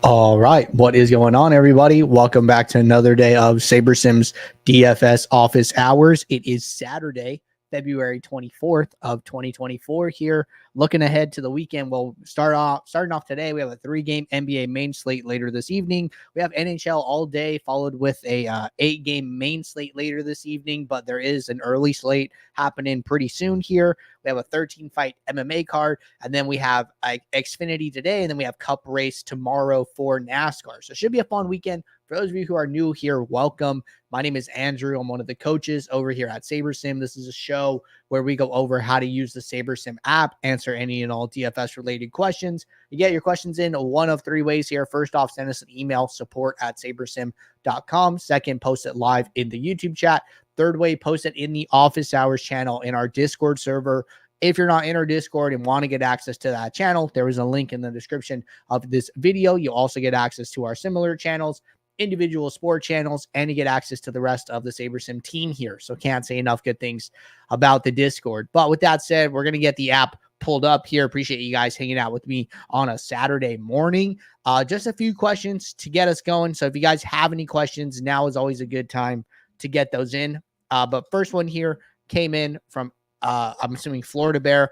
All right, what is going on, everybody? Welcome back to another day of SaberSim's DFS office hours. It is Saturday, February 24th of 2024 here. Looking ahead to the weekend, we'll starting off today. We have a 3-game NBA main slate later this evening. We have NHL all day, followed with a 8-game main slate later this evening, but there is an early slate happening pretty soon here. We have a 13-fight MMA card, and then we have Xfinity today, and then we have Cup Race tomorrow for NASCAR. So it should be a fun weekend. For those of you who are new here, welcome. My name is Andrew. I'm one of the coaches over here at SaberSim. This is a show where we go over how to use the SaberSim app, answer any and all DFS-related questions. You get your questions in one of 3 ways here. First off, send us an email, support@sabersim.com. Second, post it live in the YouTube chat. Third way, post it in the office hours channel in our Discord server. If you're not in our Discord and want to get access to that channel, there is a link in the description of this video. You'll also get access to our similar channels, individual sport channels, and you get access to the rest of the SaberSim team here. So can't say enough good things about the Discord. But with that said, we're going to get the app pulled up here. Appreciate you guys hanging out with me on a Saturday morning. Just a few questions to get us going. So if you guys have any questions, now is always a good time to get those in. But first one here came in from, I'm assuming, Florida Bear.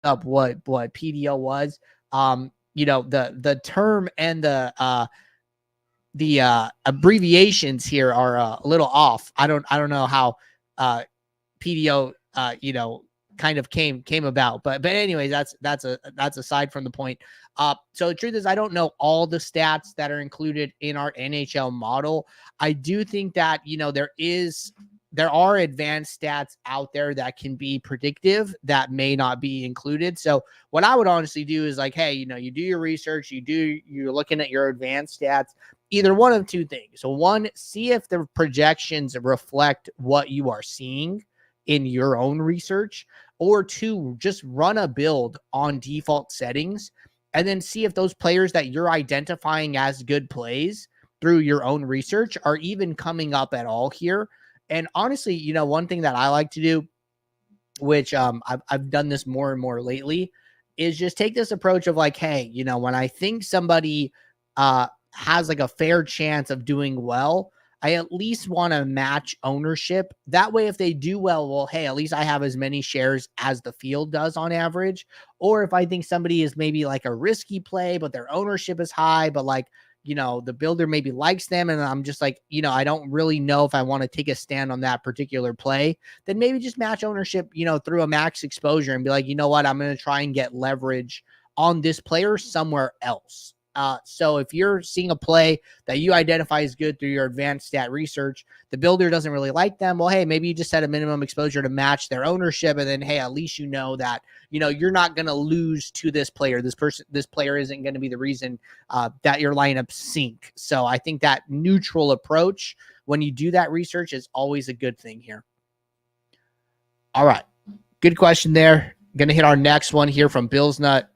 Up what PDO was. The term and the abbreviations here are a little off. I don't know how PDO kind of came about, but anyways, that's aside from the point. So the truth is, I don't know all the stats that are included in our NHL model. I do think that there are advanced stats out there that can be predictive that may not be included. So what I would honestly do is like, hey, you do your research, you're looking at your advanced stats, either one of 2 things. So one, see if the projections reflect what you are seeing in your own research, or 2, just run a build on default settings and then see if those players that you're identifying as good plays through your own research are even coming up at all here. And honestly, one thing that I like to do, which I've done this more and more lately, is just take this approach of like, hey, when I think somebody has like a fair chance of doing well, I at least want to match ownership. That way, if they do well, hey, at least I have as many shares as the field does on average. Or if I think somebody is maybe like a risky play, but their ownership is high, but like, the builder maybe likes them, and I'm just like, I don't really know if I want to take a stand on that particular play, then maybe just match ownership, through a max exposure and be like, you know what, I'm going to try and get leverage on this player somewhere else. So if you're seeing a play that you identify as good through your advanced stat research, the builder doesn't really like them. Well, hey, maybe you just set a minimum exposure to match their ownership. And then, hey, at least that, you're not going to lose to this player. This player isn't going to be the reason that your lineups sink. So I think that neutral approach when you do that research is always a good thing here. All right. Good question there. Going to hit our next one here from Bill's Nut.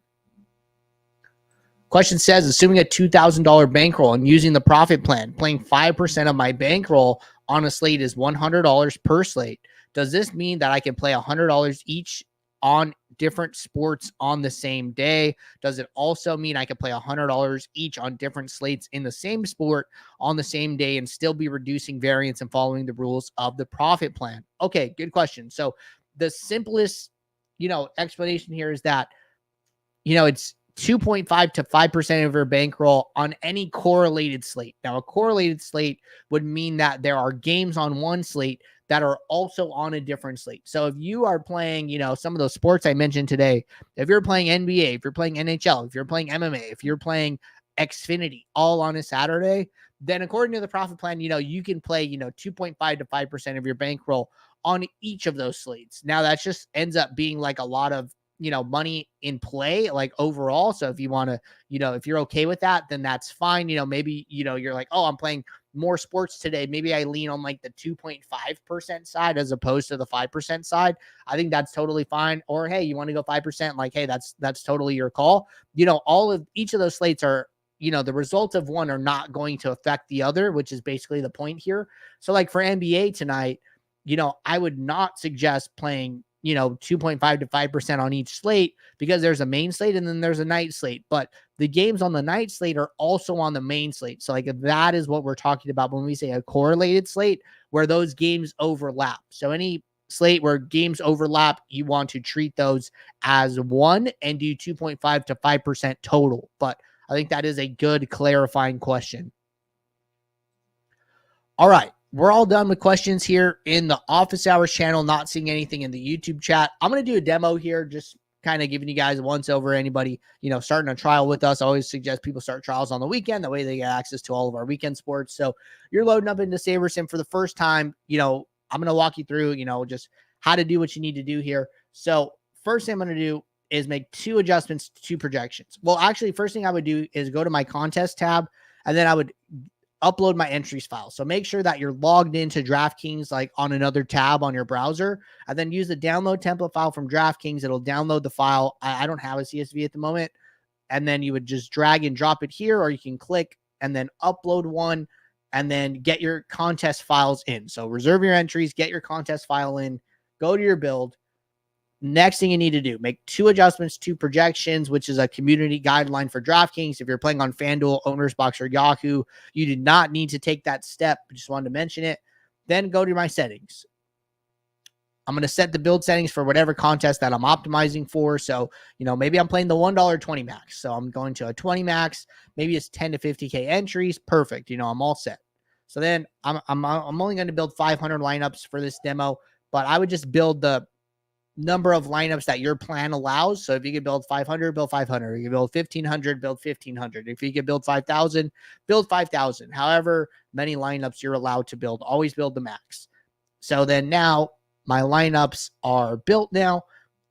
Question says, assuming a $2,000 bankroll and using the profit plan, playing 5% of my bankroll on a slate is $100 per slate. Does this mean that I can play $100 each on different sports on the same day? Does it also mean I can play $100 each on different slates in the same sport on the same day and still be reducing variance and following the rules of the profit plan? Okay, good question. So the simplest, explanation here is that, it's 2.5 to 5% of your bankroll on any correlated slate. Now, a correlated slate would mean that there are games on one slate that are also on a different slate. So if you are playing, some of those sports I mentioned today, if you're playing NBA, if you're playing NHL, if you're playing MMA, if you're playing Xfinity all on a Saturday, then according to the profit plan, you can play, 2.5 to 5% of your bankroll on each of those slates. Now, that just ends up being like a lot of money in play, like overall. So if you want to, if you're okay with that, then that's fine. Maybe, you're like, oh, I'm playing more sports today. Maybe I lean on like the 2.5% side as opposed to the 5% side. I think that's totally fine. Or, hey, you want to go 5%? Like, hey, that's totally your call. Each of those slates are, the results of one are not going to affect the other, which is basically the point here. So like for NBA tonight, I would not suggest playing, 2.5 to 5% on each slate, because there's a main slate and then there's a night slate. But the games on the night slate are also on the main slate. So like that is what we're talking about when we say a correlated slate, where those games overlap. So any slate where games overlap, you want to treat those as one and do 2.5 to 5% total. But I think that is a good clarifying question. All right. We're all done with questions here in the office hours channel. Not seeing anything in the YouTube chat. I'm going to do a demo here, just kind of giving you guys a once over. Anybody, starting a trial with us, I always suggest people start trials on the weekend. That way they get access to all of our weekend sports. So you're loading up into SaberSim for the first time. I'm going to walk you through, just how to do what you need to do here. So first thing I'm going to do is make 2 adjustments to projections. Well, actually, first thing I would do is go to my contest tab, and then I would upload my entries file. So make sure that you're logged into DraftKings, like on another tab on your browser, and then use the download template file from DraftKings. It'll download the file. I don't have a CSV at the moment. And then you would just drag and drop it here, or you can click and then upload one and then get your contest files in. So reserve your entries, get your contest file in, go to your build. Next thing you need to do, make 2 adjustments to projections, which is a community guideline for DraftKings. If you're playing on FanDuel, Owners Box, or Yahoo, you do not need to take that step. I just wanted to mention it. Then go to my settings. I'm going to set the build settings for whatever contest that I'm optimizing for. So, maybe I'm playing the $1.20 max. So I'm going to a 20 max. Maybe it's 10 to 50K entries. Perfect. I'm all set. So then I'm only going to build 500 lineups for this demo, but I would just build the number of lineups that your plan allows. So if you could build 500, build 500. If you build 1,500, build 1,500. If you could build 5,000, build 5,000. However many lineups you're allowed to build, always build the max. So then now my lineups are built now.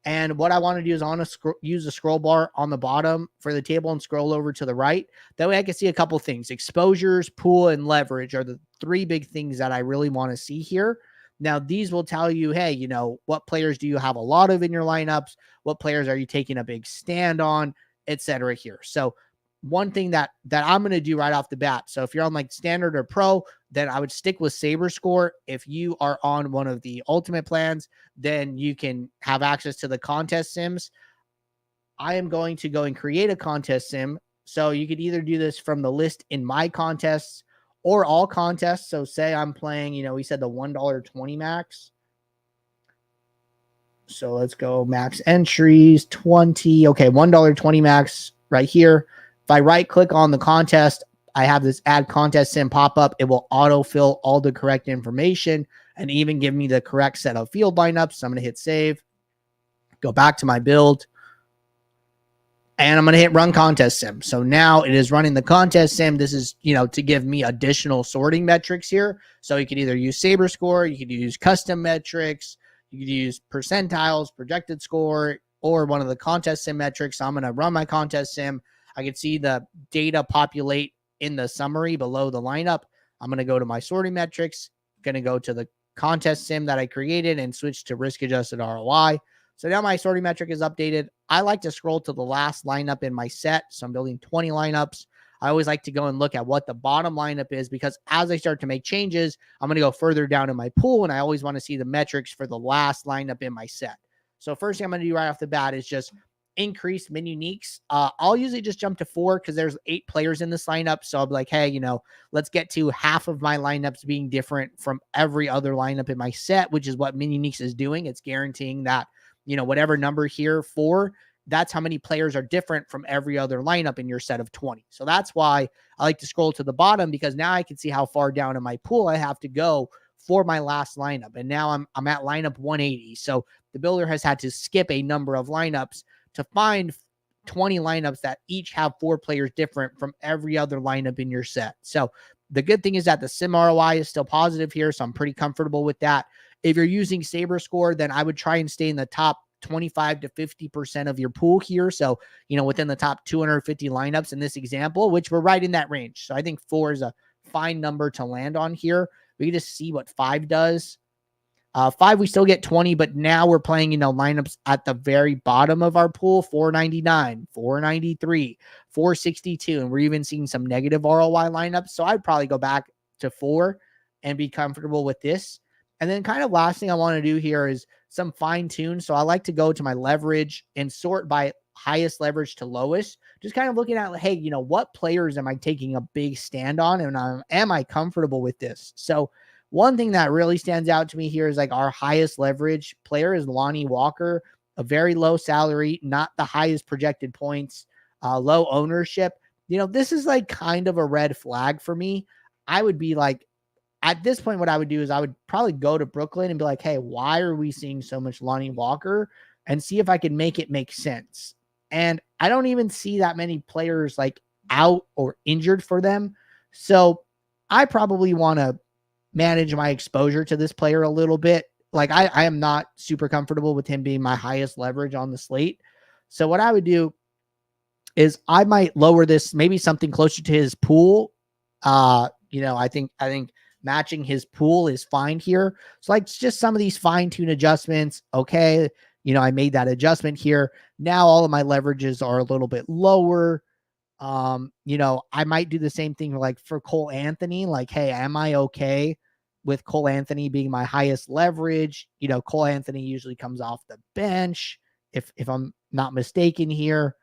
And what I want to do is I want to use the scroll bar on the bottom for the table and scroll over to the right. That way I can see a couple things. Exposures, pool, and leverage are the 3 big things that I really want to see here. Now, these will tell you, hey, what players do you have a lot of in your lineups? What players are you taking a big stand on, etc. here. So one thing that I'm going to do right off the bat. So if you're on like standard or pro, then I would stick with SaberScore. If you are on one of the ultimate plans, then you can have access to the contest sims. I am going to go and create a contest sim. So you could either do this from the list in my contests or all contests. So say I'm playing, we said the $1.20 max. So let's go max entries, 20. Okay, $1.20 max right here. If I right click on the contest, I have this add contest sim pop up. It will autofill all the correct information and even give me the correct set of field lineups. So I'm going to hit save, go back to my build. And I'm going to hit run contest sim. So now it is running the contest sim. This is, to give me additional sorting metrics here. So you could either use SaberScore, you could use custom metrics, you could use percentiles, projected score, or one of the contest sim metrics. So I'm going to run my contest sim. I can see the data populate in the summary below the lineup. I'm going to go to my sorting metrics, going to go to the contest sim that I created and switch to risk adjusted ROI. So now my sorting metric is updated. I like to scroll to the last lineup in my set. So I'm building 20 lineups. I always like to go and look at what the bottom lineup is, because as I start to make changes, I'm going to go further down in my pool, and I always want to see the metrics for the last lineup in my set. So first thing I'm going to do right off the bat is just increase min uniques. I'll usually just jump to 4 because there's 8 players in this lineup. So I'll be like, hey, let's get to half of my lineups being different from every other lineup in my set, which is what min uniques is doing. It's guaranteeing that whatever number here, 4, that's how many players are different from every other lineup in your set of 20. So that's why I like to scroll to the bottom, because now I can see how far down in my pool I have to go for my last lineup. And now I'm at lineup 180. So the builder has had to skip a number of lineups to find 20 lineups that each have 4 players different from every other lineup in your set. So the good thing is that the sim ROI is still positive here. So I'm pretty comfortable with that. If you're using SaberScore, then I would try and stay in the top 25 to 50% of your pool here. So, within the top 250 lineups in this example, which we're right in that range. So I think 4 is a fine number to land on here. We can just see what 5 does. 5, we still get 20, but now we're playing, lineups at the very bottom of our pool, 499, 493, 462. And we're even seeing some negative ROI lineups. So I'd probably go back to 4 and be comfortable with this. And then kind of last thing I want to do here is some fine tune. So I like to go to my leverage and sort by highest leverage to lowest, just kind of looking at, hey, what players am I taking a big stand on? And am I comfortable with this? So one thing that really stands out to me here is like our highest leverage player is Lonnie Walker, a very low salary, not the highest projected points, low ownership. This is like kind of a red flag for me. I would be like, at this point, what I would do is I would probably go to Brooklyn and be like, hey, why are we seeing so much Lonnie Walker? And see if I could make it make sense. And I don't even see that many players like out or injured for them. So I probably want to manage my exposure to this player a little bit. Like I am not super comfortable with him being my highest leverage on the slate. So what I would do is I might lower this, maybe something closer to his pool. I think matching his pool is fine here. So like just some of these fine tune adjustments. Okay. I made that adjustment here. Now all of my leverages are a little bit lower. I might do the same thing like for Cole Anthony, like, hey, am I okay with Cole Anthony being my highest leverage? Cole Anthony usually comes off the bench if I'm not mistaken here.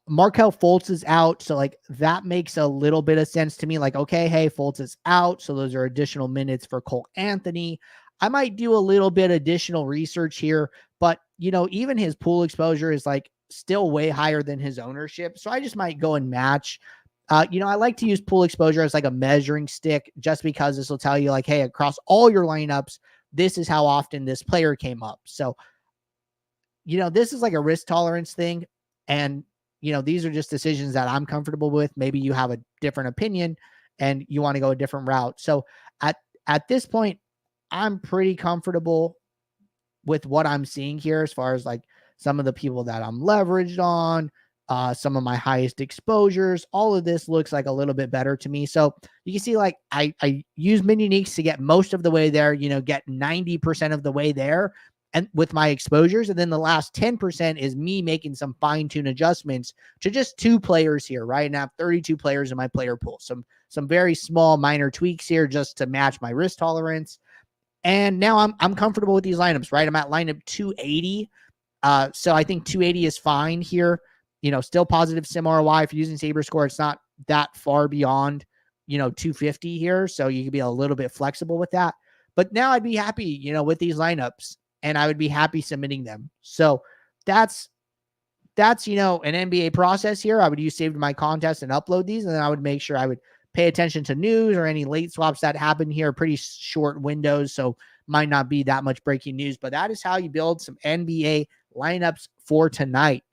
Markelle Fultz is out. So like that makes a little bit of sense to me. Like, okay, hey, Fultz is out. So those are additional minutes for Cole Anthony. I might do a little bit additional research here, but even his pool exposure is like still way higher than his ownership. So I just might go and match. I like to use pool exposure as like a measuring stick just because this will tell you like, hey, across all your lineups, this is how often this player came up. So, this is like a risk tolerance thing. And, these are just decisions that I'm comfortable with. Maybe you have a different opinion and you want to go a different route. So at this point, I'm pretty comfortable with what I'm seeing here as far as like some of the people that I'm leveraged on, some of my highest exposures. All of this looks like a little bit better to me. So you can see like I use min uniques to get most of the way there, get 90% of the way there and with my exposures. And then the last 10% is me making some fine tune adjustments to just 2 players here, right? And I have 32 players in my player pool. Some very small minor tweaks here just to match my risk tolerance. And now I'm comfortable with these lineups, right? I'm at lineup 280. So I think 280 is fine here. Still positive sim ROI. If you're using SaberScore, it's not that far beyond, 250 here. So you can be a little bit flexible with that. But now I'd be happy, with these lineups, and I would be happy submitting them. So that's an NBA process here. I would use Saved My Contest and upload these, and then I would make sure I would pay attention to news or any late swaps that happen here. Pretty short windows, so might not be that much breaking news, but that is how you build some NBA lineups for tonight.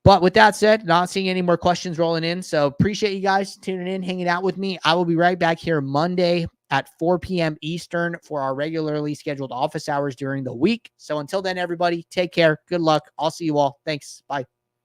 But with that said, not seeing any more questions rolling in. So appreciate you guys tuning in, hanging out with me. I will be right back here Monday at 4 p.m. Eastern for our regularly scheduled office hours during the week. So until then, everybody, take care. Good luck. I'll see you all. Thanks. Bye.